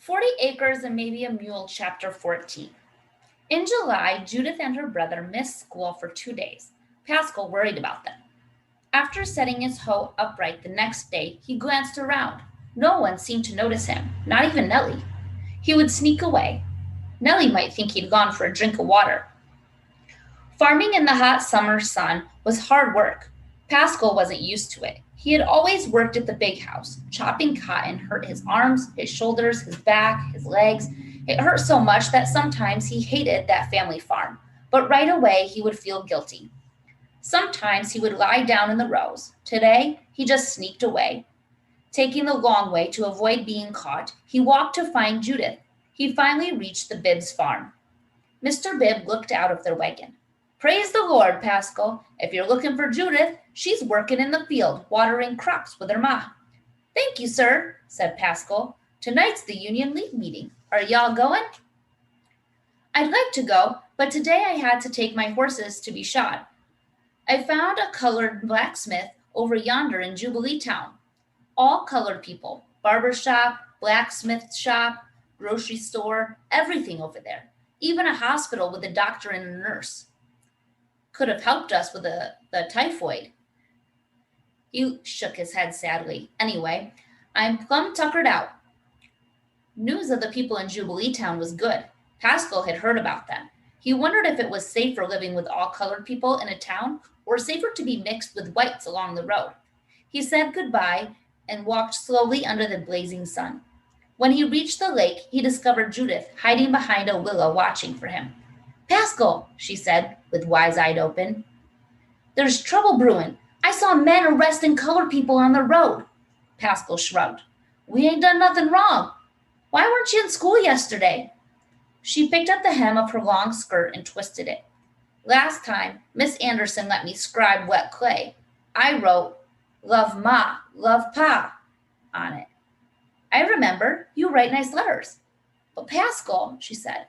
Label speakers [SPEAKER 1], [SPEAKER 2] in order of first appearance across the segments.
[SPEAKER 1] 40 Acres and Maybe a Mule, Chapter 14. In July, Judith and her brother missed school for 2 days. Pascal worried about them. After setting his hoe upright the next day, he glanced around. No one seemed to notice him, not even Nellie. He would sneak away. Nellie might think he'd gone for a drink of water. Farming in the hot summer sun was hard work. Pascal wasn't used to it. He had always worked at the big house. Chopping cotton hurt his arms, his shoulders, his back, his legs. It hurt so much that sometimes he hated that family farm, but right away he would feel guilty. Sometimes he would lie down in the rows. Today, he just sneaked away. Taking the long way to avoid being caught, he walked to find Judith. He finally reached the Bibbs farm. Mr. Bibb looked out of their wagon. "Praise the Lord, Pascal. If you're looking for Judith, she's working in the field, watering crops with her ma." "Thank you, sir," said Pascal. "Tonight's the Union League meeting. Are y'all going?" "I'd like to go, but today I had to take my horses to be shod. I found a colored blacksmith over yonder in Jubilee Town. All colored people, barber shop, blacksmith shop, grocery store, everything over there. Even a hospital with a doctor and a nurse. Could have helped us with the typhoid." He shook his head sadly. "Anyway, I'm plumb tuckered out." News of the people in Jubilee Town was good. Pascal had heard about them. He wondered if it was safer living with all colored people in a town or safer to be mixed with whites along the road. He said goodbye and walked slowly under the blazing sun. When he reached the lake, he discovered Judith hiding behind a willow watching for him. "Pascal," she said, with wise eyes open. "There's trouble brewing. I saw men arresting colored people on the road." Pascal shrugged. "We ain't done nothing wrong. Why weren't you in school yesterday?" She picked up the hem of her long skirt and twisted it. "Last time, Miss Anderson let me scribe wet clay. I wrote, 'Love Ma, love Pa' on it. I remember. You write nice letters." "But Pascal," she said,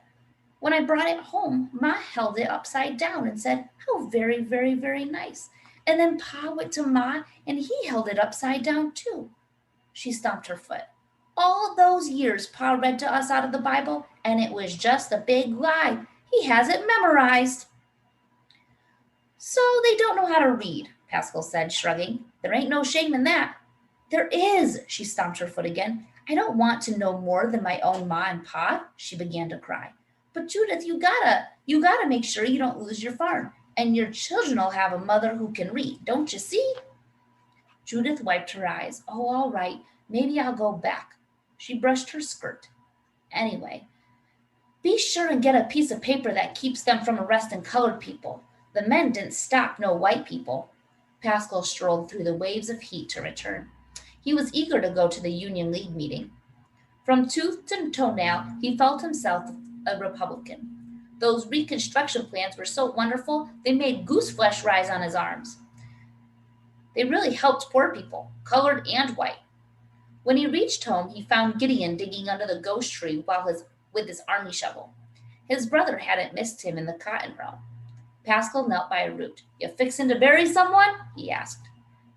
[SPEAKER 1] "when I brought it home, Ma held it upside down and said, 'How very, very, very nice.' And then Pa went to Ma and he held it upside down too." She stomped her foot. "All those years Pa read to us out of the Bible, and it was just a big lie. He has it memorized." "So they don't know how to read," Pascal said, shrugging. "There ain't no shame in that." "There is," she stomped her foot again. "I don't want to know more than my own Ma and Pa." She began to cry. "But Judith, you gotta make sure you don't lose your farm, and your children'll have a mother who can read, don't you see?" Judith wiped her eyes. "Oh, all right, maybe I'll go back." She brushed her skirt. "Anyway, be sure and get a piece of paper that keeps them from arresting colored people. The men didn't stop no white people." Pascal strolled through the waves of heat to return. He was eager to go to the Union League meeting. From tooth to toenail, he felt himself a Republican. Those Reconstruction plans were so wonderful, they made goose flesh rise on his arms. They really helped poor people, colored and white. When he reached home, he found Gideon digging under the ghost tree with his army shovel. His brother hadn't missed him in the cotton row. Pascal knelt by a root. "You fixin' to bury someone?" he asked.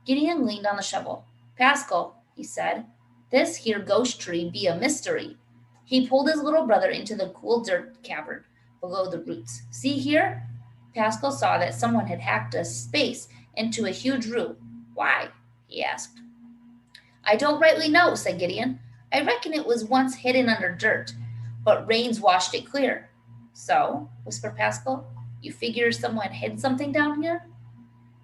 [SPEAKER 1] Gideon leaned on the shovel. "Pascal," he said, "this here ghost tree be a mystery." He pulled his little brother into the cool dirt cavern below the roots. "See here?" Pascal saw that someone had hacked a space into a huge root. "Why?" he asked. "I don't rightly know," said Gideon. "I reckon it was once hidden under dirt, but rains washed it clear." "So?" whispered Pascal. "You figure someone hid something down here?"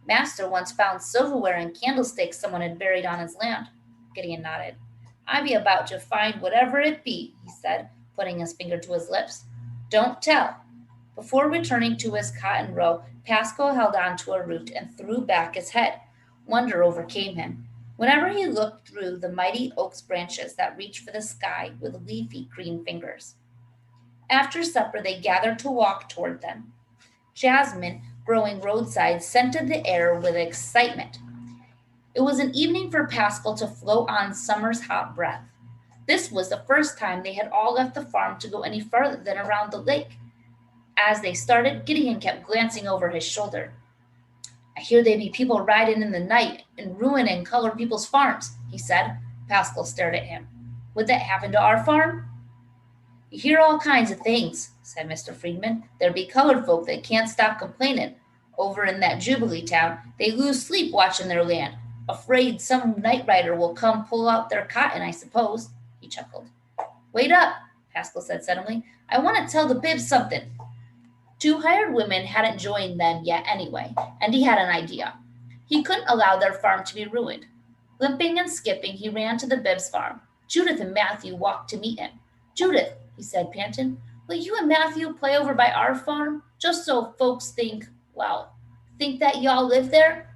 [SPEAKER 1] "Master once found silverware and candlesticks someone had buried on his land." Gideon nodded. "I be about to find whatever it be," he said, putting his finger to his lips. "Don't tell." Before returning to his cotton row, Pascal held on to a root and threw back his head. Wonder overcame him. Whenever he looked through the mighty oak's branches that reached for the sky with leafy green fingers. After supper, they gathered to walk toward them. Jasmine, growing roadside, scented the air with excitement. It was an evening for Pascal to float on summer's hot breath. This was the first time they had all left the farm to go any farther than around the lake. As they started, Gideon kept glancing over his shoulder. "I hear they be people riding in the night and ruining colored people's farms," he said. Pascal stared at him. "Would that happen to our farm?" You hear all kinds of things, said Mr. Friedman. There be colored folk that can't stop complaining. Over in that Jubilee town, they lose sleep watching their land, afraid some night rider will come pull out their cotton, I suppose. He chuckled. Wait up, Pascal said suddenly. I want to tell the Bibbs something. Two hired women hadn't joined them yet anyway, and he had an idea. He couldn't allow their farm to be ruined. Limping and skipping, he ran to the Bibbs farm. Judith and Matthew walked to meet him. Judith, he said, panting, will you and Matthew play over by our farm, just so folks think that y'all live there?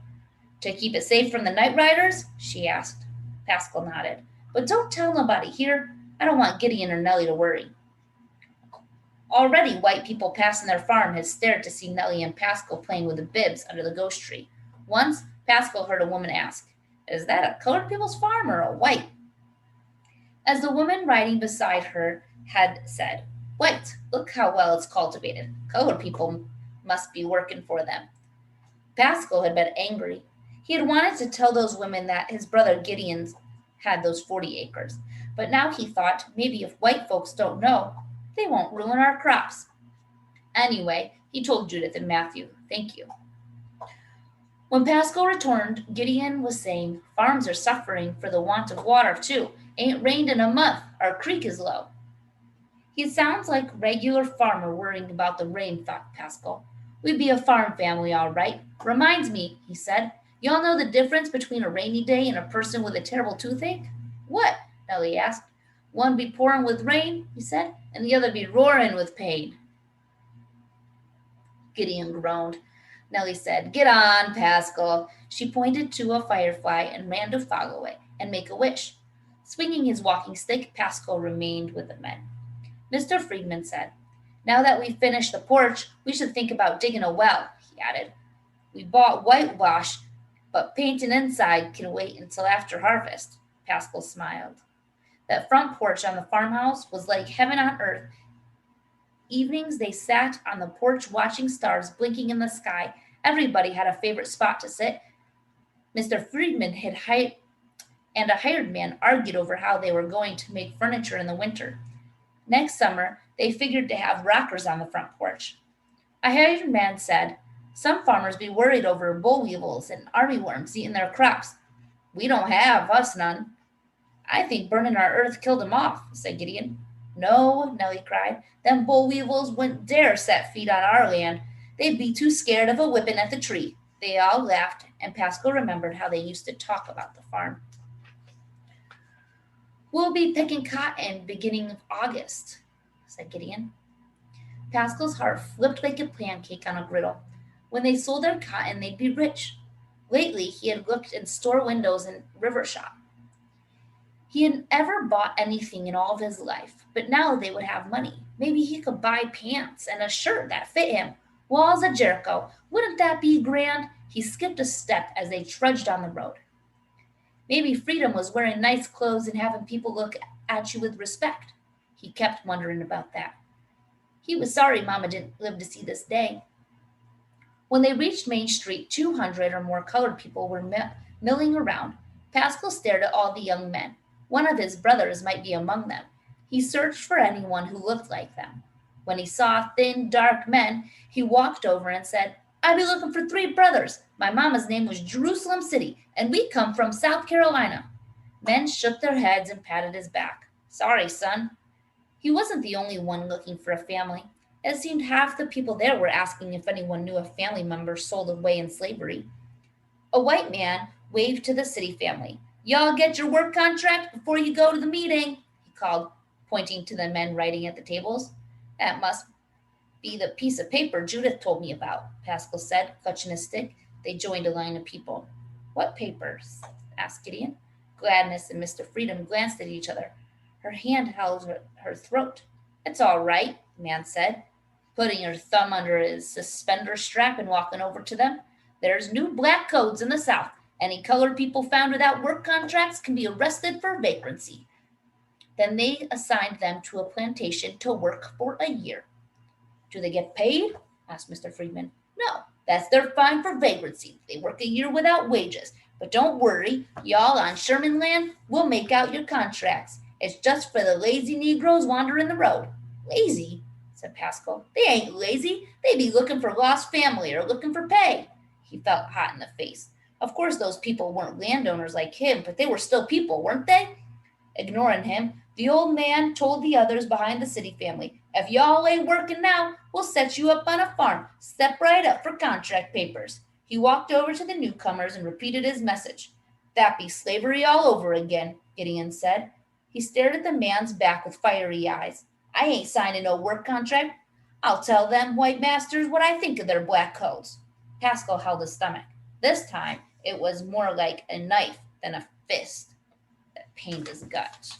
[SPEAKER 1] To keep it safe from the night riders? She asked. Pascal nodded. But don't tell nobody here. I don't want Gideon or Nellie to worry. Already white people passing their farm had stared to see Nellie and Pascal playing with the Bibbs under the ghost tree. Once, Pascal heard a woman ask, is that a colored people's farm or a white? As the woman riding beside her had said, white, look how well it's cultivated. Colored people must be working for them. Pascal had been angry. He had wanted to tell those women that his brother Gideon had those 40 acres. But now he thought, maybe if white folks don't know, they won't ruin our crops. Anyway, he told Judith and Matthew, thank you. When Pascal returned, Gideon was saying, farms are suffering for the want of water too. Ain't rained in a month. Our creek is low. He sounds like regular farmer worrying about the rain, thought Pascal. We'd be a farm family, all right. Reminds me, he said, y'all know the difference between a rainy day and a person with a terrible toothache? What? Nellie asked. One be pouring with rain, he said, and the other be roaring with pain. Gideon groaned. Nellie said, get on, Pascal. She pointed to a firefly and ran to fog away and make a wish. Swinging his walking stick, Pascal remained with the men. Mr. Friedman said, now that we've finished the porch, we should think about digging a well, he added. We bought whitewash, but painting inside can wait until after harvest. Pascal smiled. That front porch on the farmhouse was like heaven on earth. Evenings they sat on the porch watching stars blinking in the sky. Everybody had a favorite spot to sit. Mr. Friedman and a hired man argued over how they were going to make furniture in the winter. Next summer, they figured to have rockers on the front porch. A hired man said, some farmers be worried over boll weevils and armyworms eating their crops. We don't have us none. I think burning our earth killed them off, said Gideon. No, Nellie cried. Them boll weevils wouldn't dare set feet on our land. They'd be too scared of a whipping at the tree. They all laughed, and Pascal remembered how they used to talk about the farm. We'll be picking cotton beginning of August, said Gideon. Pascal's heart flipped like a pancake on a griddle. When they sold their cotton, they'd be rich. Lately, he had looked in store windows and river shop. He hadn't ever bought anything in all of his life, but now they would have money. Maybe he could buy pants and a shirt that fit him. Walls of Jericho. Wouldn't that be grand? He skipped a step as they trudged on the road. Maybe freedom was wearing nice clothes and having people look at you with respect. He kept wondering about that. He was sorry Mama didn't live to see this day. When they reached Main Street, 200 or more colored people were milling around. Pascal stared at all the young men. One of his brothers might be among them. He searched for anyone who looked like them. When he saw thin, dark men, he walked over and said, I be looking for 3 brothers. My mama's name was Jerusalem City, and we come from South Carolina. Men shook their heads and patted his back. Sorry, son. He wasn't the only one looking for a family. It seemed half the people there were asking if anyone knew a family member sold away in slavery. A white man waved to the city family. Y'all get your work contract before you go to the meeting, he called, pointing to the men writing at the tables. That must be the piece of paper Judith told me about, Pascal said, clutching his stick. They joined a line of people. What papers? Asked Gideon. Gladness and Mr. Freedom glanced at each other. Her hand held her throat. It's all right, the man said, putting her thumb under his suspender strap and walking over to them. There's new black codes in the South. Any colored people found without work contracts can be arrested for vagrancy. Then they assigned them to a plantation to work for a year. Do they get paid? Asked Mr. Friedman. No, that's their fine for vagrancy. They work a year without wages. But don't worry, y'all on Sherman land will make out your contracts. It's just for the lazy Negroes wandering the road. Lazy, said Pascal. They ain't lazy. They be looking for lost family or looking for pay. He felt hot in the face. Of course those people weren't landowners like him, but they were still people, weren't they? Ignoring him, the old man told the others behind the city family, if y'all ain't working now, we'll set you up on a farm. Step right up for contract papers. He walked over to the newcomers and repeated his message. That be slavery all over again, Gideon said. He stared at the man's back with fiery eyes. I ain't signing no work contract. I'll tell them white masters what I think of their black coats. Pascal held his stomach. This time it was more like a knife than a fist that pained his gut.